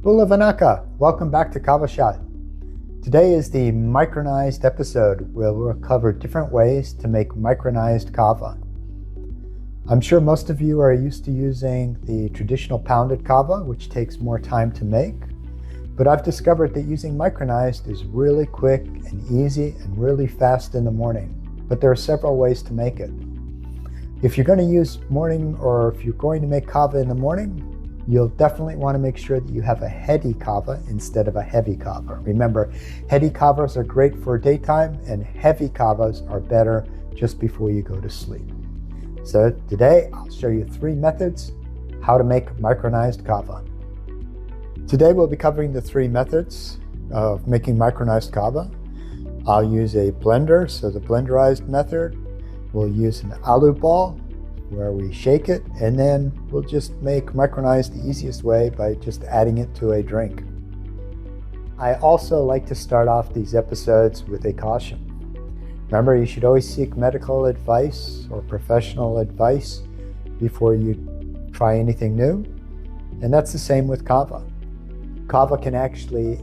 Bula Vanaka, welcome back to Kava Shot. Today is the micronized episode where we'll cover different ways to make micronized kava. I'm sure most of you are used to using the traditional pounded kava, which takes more time to make, but I've discovered that using micronized is really quick and easy and really fast in the morning, but there are several ways to make it. If you're going to use morning, or if you're going to make kava in the morning, you'll definitely want to make sure that you have a heady kava instead of a heavy kava. Remember, heady kavas are great for daytime and heavy kavas are better just before you go to sleep. So today I'll show you 3 methods how to make micronized kava. Today we'll be covering the 3 methods of making micronized kava. I'll use a blender, so the blenderized method. We'll use an AluBall, where we shake it, and then we'll just make micronized the easiest way by just adding it to a drink. I also like to start off these episodes with a caution. Remember, you should always seek medical advice or professional advice before you try anything new, and that's the same with kava. Kava can actually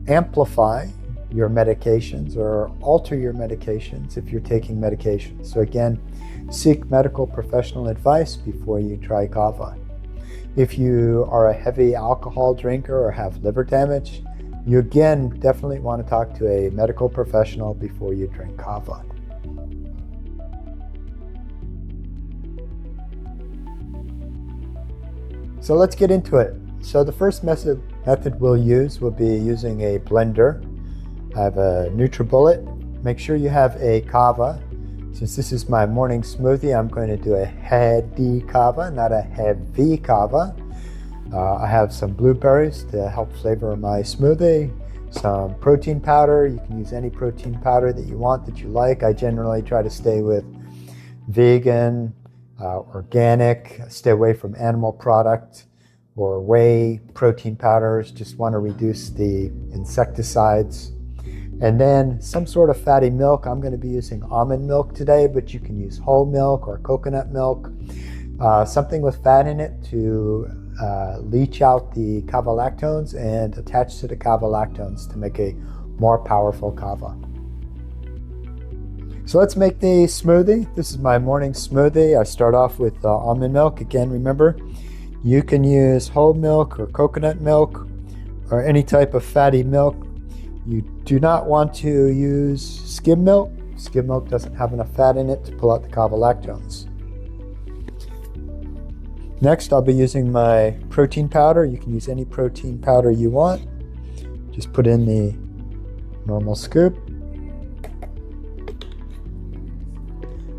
amplify your medications or alter your medications if you're taking medications. So again, seek medical professional advice before you try kava. If you are a heavy alcohol drinker or have liver damage, you again definitely want to talk to a medical professional before you drink kava. So let's get into it. So the first method we'll use will be using a blender. I have a NutriBullet. Make sure you have a kava. Since this is my morning smoothie, I'm going to do a heady kava, not a heavy kava. I have some blueberries to help flavor my smoothie, some protein powder. You can use any protein powder that you want, that you like. I generally try to stay with vegan, organic, stay away from animal product or whey protein powders. Just want to reduce the insecticides. And then some sort of fatty milk. I'm going to be using almond milk today, but you can use whole milk or coconut milk. Something with fat in it to leach out the kava lactones and attach to the kava lactones to make a more powerful kava. So let's make the smoothie. This is my morning smoothie. I start off with almond milk. Again, remember, you can use whole milk or coconut milk or any type of fatty milk. You do not want to use skim milk. Skim milk doesn't have enough fat in it to pull out the kava lactones. Next, I'll be using my protein powder. You can use any protein powder you want. Just put in the normal scoop.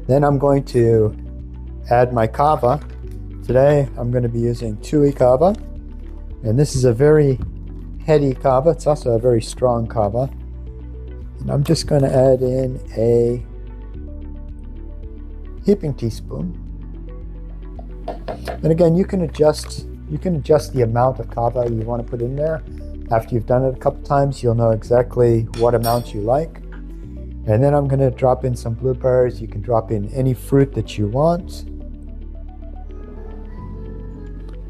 Then I'm going to add my kava. Today, I'm going to be using Tui kava. And this is a very heady kava. It's also a very strong kava. And I'm just going to add in a heaping teaspoon. And again, you can adjust the amount of kava you want to put in there. After you've done it a couple times, you'll know exactly what amount you like. And then I'm going to drop in some blueberries. You can drop in any fruit that you want.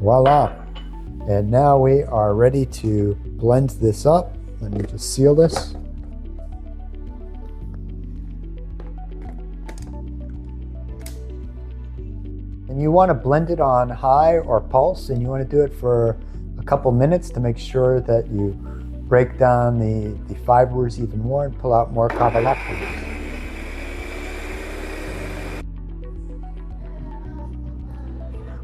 Voila. And now we are ready to blend this up. Let me just seal this. And you want to blend it on high or pulse, and you want to do it for a couple minutes to make sure that you break down the fibers even more and pull out more kava lactones.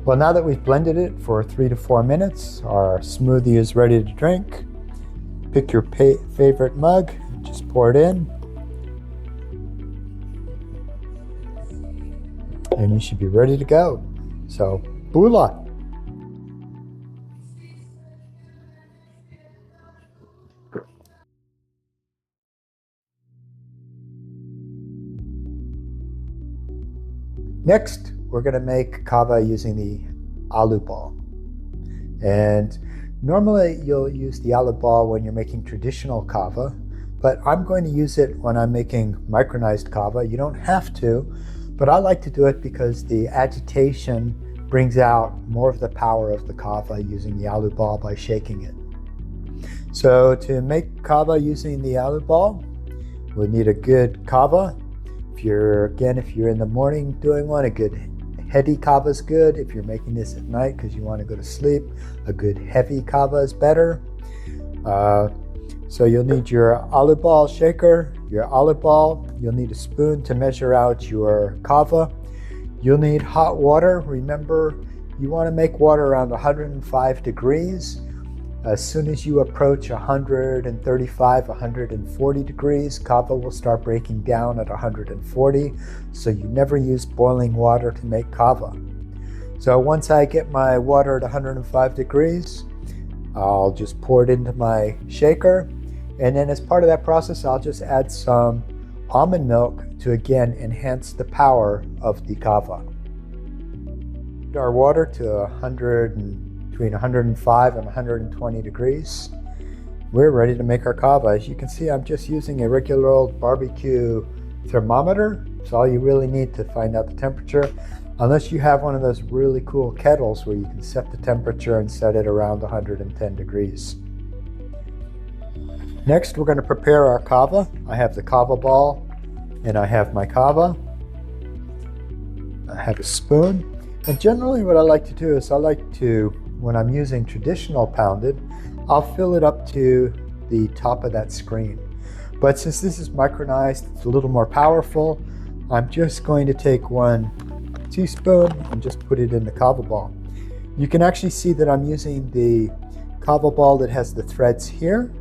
Well, now that we've blended it for 3 to 4 minutes, our smoothie is ready to drink. Pick your favorite mug, just pour it in. And you should be ready to go. So, bula! Next, we're going to make kava using the AluBall. And normally you'll use the AluBall when you're making traditional kava, but I'm going to use it when I'm making micronized kava. You don't have to, but I like to do it because the agitation brings out more of the power of the kava using the AluBall by shaking it. So to make kava using the AluBall, we'll need a good kava. If you're in the morning doing one, a good heady kava is good. If you're making this at night because you want to go to sleep, a good heavy kava is better. So you'll need your AluBall shaker, your AluBall. You'll need a spoon to measure out your kava. You'll need hot water. Remember, you want to make water around 105 degrees. As soon as you approach 135, 140 degrees, kava will start breaking down at 140. So you never use boiling water to make kava. So once I get my water at 105 degrees, I'll just pour it into my shaker. And then as part of that process, I'll just add some almond milk to again enhance the power of the kava. Our water to between 105 and 120 degrees. We're ready to make our kava. As you can see, I'm just using a regular old barbecue thermometer. It's all you really need to find out the temperature, unless you have one of those really cool kettles where you can set the temperature and set it around 110 degrees. Next, we're going to prepare our kava. I have the kava ball and I have my kava. I have a spoon. And generally what I like to do is when I'm using traditional pounded, I'll fill it up to the top of that screen. But since this is micronized, it's a little more powerful. I'm just going to take 1 teaspoon and just put it in the kava ball. You can actually see that I'm using the kava ball that has the threads here.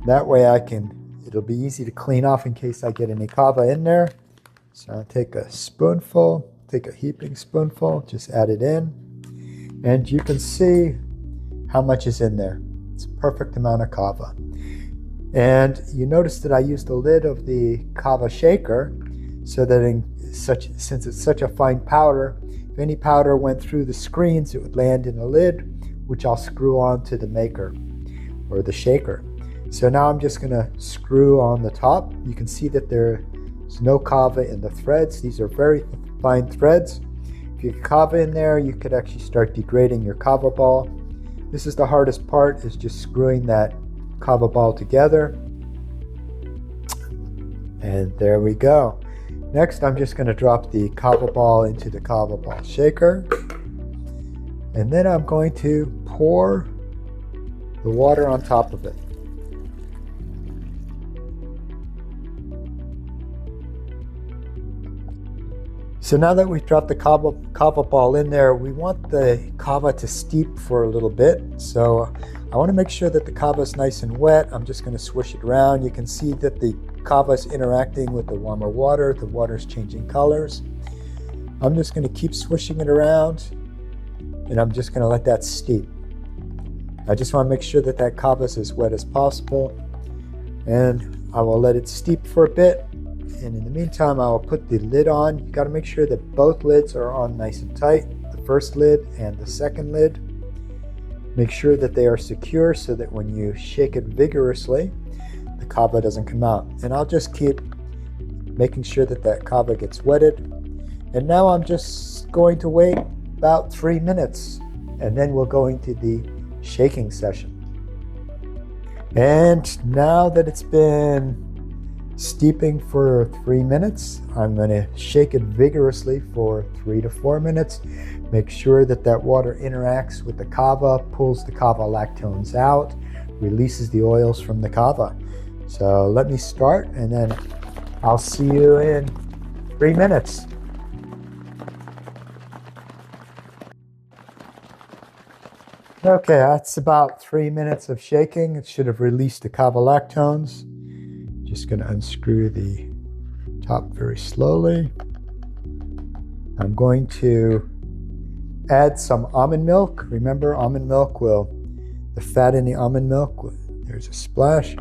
That way it'll be easy to clean off in case I get any kava in there. So I'll take a heaping spoonful, just add it in. And you can see how much is in there. It's a perfect amount of kava. And you notice that I used the lid of the kava shaker so that since it's such a fine powder, if any powder went through the screens, it would land in a lid, which I'll screw onto the maker or the shaker. So now I'm just going to screw on the top. You can see that there's no kava in the threads. These are very fine threads. If you get kava in there, you could actually start degrading your kava ball. This is the hardest part, is just screwing that kava ball together. And there we go. Next, I'm just going to drop the kava ball into the kava ball shaker. And then I'm going to pour the water on top of it. So now that we've dropped the kava ball in there, we want the kava to steep for a little bit. So I want to make sure that the kava is nice and wet. I'm just going to swish it around. You can see that the kava is interacting with the warmer water. The water is changing colors. I'm just going to keep swishing it around, and I'm just going to let that steep. I just want to make sure that that kava is as wet as possible, and I will let it steep for a bit. And in the meantime, I will put the lid on. You got to make sure that both lids are on nice and tight, the first lid and the second lid. Make sure that they are secure so that when you shake it vigorously, the kava doesn't come out. And I'll just keep making sure that that kava gets wetted. And now I'm just going to wait about 3 minutes, and then we'll go into the shaking session. And now that it's been steeping for 3 minutes, I'm going to shake it vigorously for 3 to 4 minutes. Make sure that that water interacts with the kava, pulls the kava lactones out, releases the oils from the kava. So let me start, and then I'll see you in 3 minutes. Okay, that's about 3 minutes of shaking. It should have released the kava lactones. Just going to unscrew the top very slowly. I'm going to add some almond milk. Remember, almond milk the fat in the almond milk, there's a splash.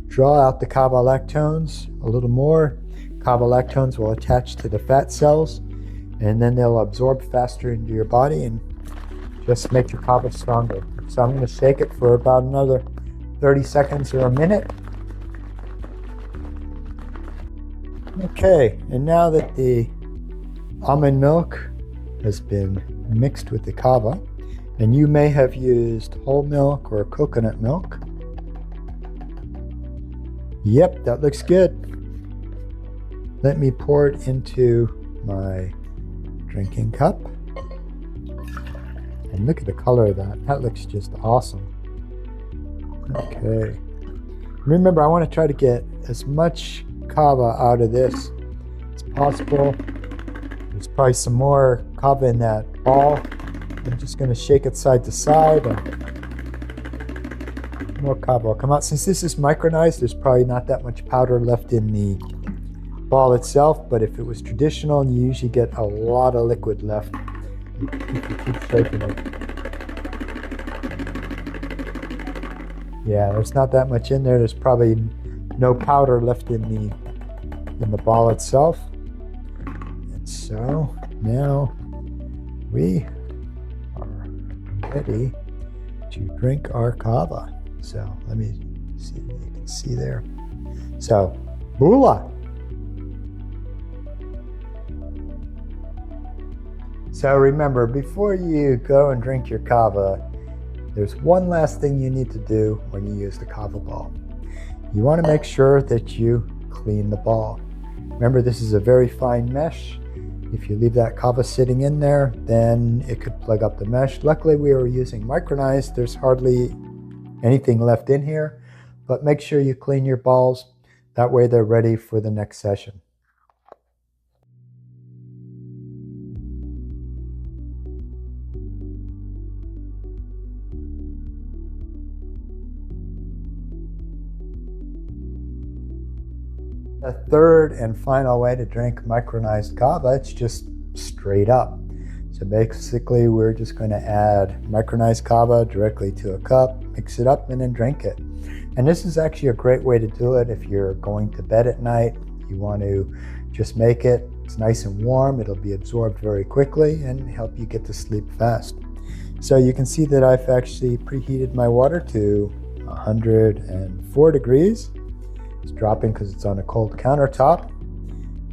Draw out the kava lactones a little more. Kava lactones will attach to the fat cells, and then they'll absorb faster into your body and just make your kava stronger. So I'm going to shake it for about another 30 seconds or a minute. Okay, and now that the almond milk has been mixed with the kava. And you may have used whole milk or coconut milk. Yep, that looks good. Let me pour it into my drinking cup. And look at the color of that. That looks just awesome. Okay. Remember, I want to try to get as much kava out of this as possible. There's probably some more kava in that ball. I'm just going to shake it side to side, and more kava will come out. Since this is micronized, there's probably not that much powder left in the ball itself, but if it was traditional, you usually get a lot of liquid left if you keep shaking it. Yeah, there's not that much in there. There's probably no powder left in the ball itself. And so now we are ready to drink our kava. So let me see if you can see there. So, bula. So remember, before you go and drink your kava, there's one last thing you need to do when you use the kava ball. You want to make sure that you clean the ball. Remember, this is a very fine mesh. If you leave that kava sitting in there, then it could plug up the mesh. Luckily, we were using micronized. There's hardly anything left in here, but make sure you clean your balls. That way they're ready for the next session. The third and final way to drink micronized kava, it's just straight up. So basically, we're just going to add micronized kava directly to a cup, mix it up, and then drink it. And this is actually a great way to do it if you're going to bed at night. You want to just make it. It's nice and warm. It'll be absorbed very quickly and help you get to sleep fast. So you can see that I've actually preheated my water to 104 degrees. It's dropping because it's on a cold countertop.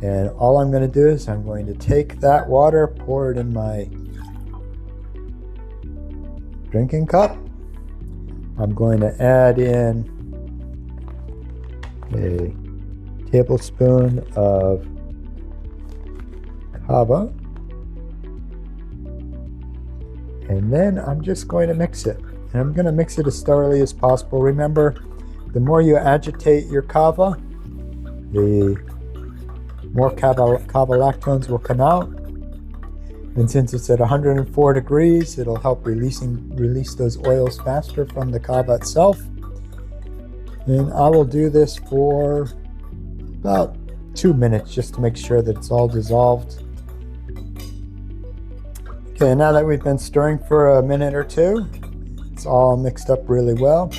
And all I'm going to do is I'm going to take that water, pour it in my drinking cup. I'm going to add in a tablespoon of kava. And then I'm just going to mix it. And I'm going to mix it as thoroughly as possible. Remember, the more you agitate your kava, the more kava lactones will come out. And since it's at 104 degrees, it'll help release those oils faster from the kava itself. And I will do this for about 2 minutes just to make sure that it's all dissolved. Okay, now that we've been stirring for a minute or two, it's all mixed up really well.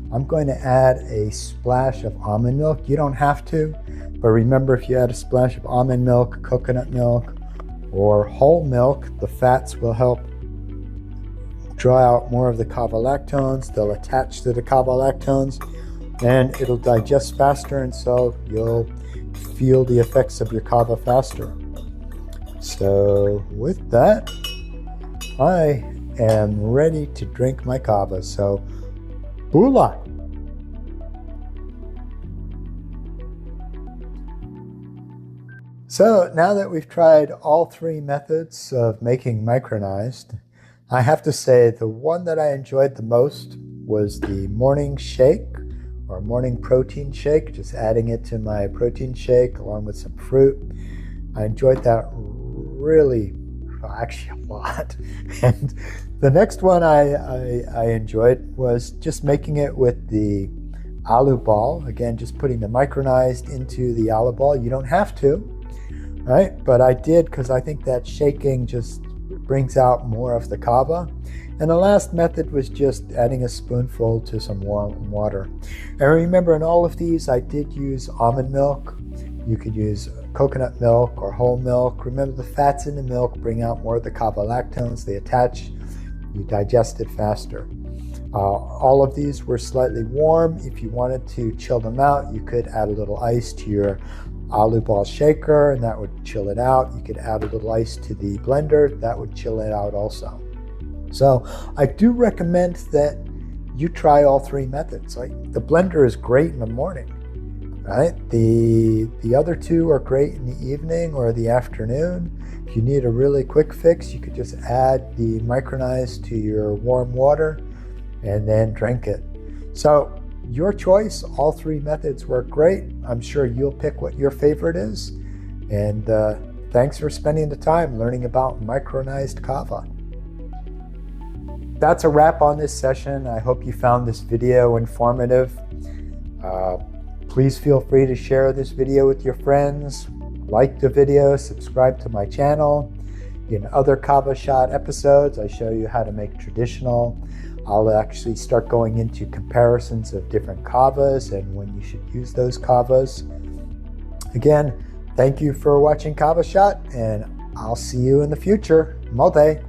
I'm going to add a splash of almond milk. You don't have to, but remember, if you add a splash of almond milk, coconut milk, or whole milk, the fats will help draw out more of the kava lactones. They'll attach to the kava lactones and it'll digest faster, and so you'll feel the effects of your kava faster. So with that, I am ready to drink my kava. So bula. So now that we've tried all three methods of making micronized, I have to say the one that I enjoyed the most was the morning shake or morning protein shake, just adding it to my protein shake along with some fruit. I enjoyed that really, actually a lot. And the next one I enjoyed was just making it with the AluBall. Again, just putting the micronized into the AluBall. You don't have to, right? But I did because I think that shaking just brings out more of the kava. And the last method was just adding a spoonful to some warm water. And remember, in all of these, I did use almond milk. You could use coconut milk or whole milk. Remember, the fats in the milk bring out more of the kava lactones. They attach, you digest it faster. All of these were slightly warm. If you wanted to chill them out, you could add a little ice to your AluBall shaker, and that would chill it out. You could add a little ice to the blender, that would chill it out also. So I do recommend that you try all three methods. Like, the blender is great in the morning, right? The other two are great in the evening or the afternoon. If you need a really quick fix, you could just add the micronized to your warm water and then drink it. So your choice, all three methods work great. I'm sure you'll pick what your favorite is. And thanks for spending the time learning about micronized kava. That's a wrap on this session. I hope you found this video informative. Please feel free to share this video with your friends. Like the video, subscribe to my channel. In other Kava Shot episodes, I show you how to make traditional. I'll actually start going into comparisons of different kavas and when you should use those kavas. Again, thank you for watching Kava Shot, and I'll see you in the future. Mode.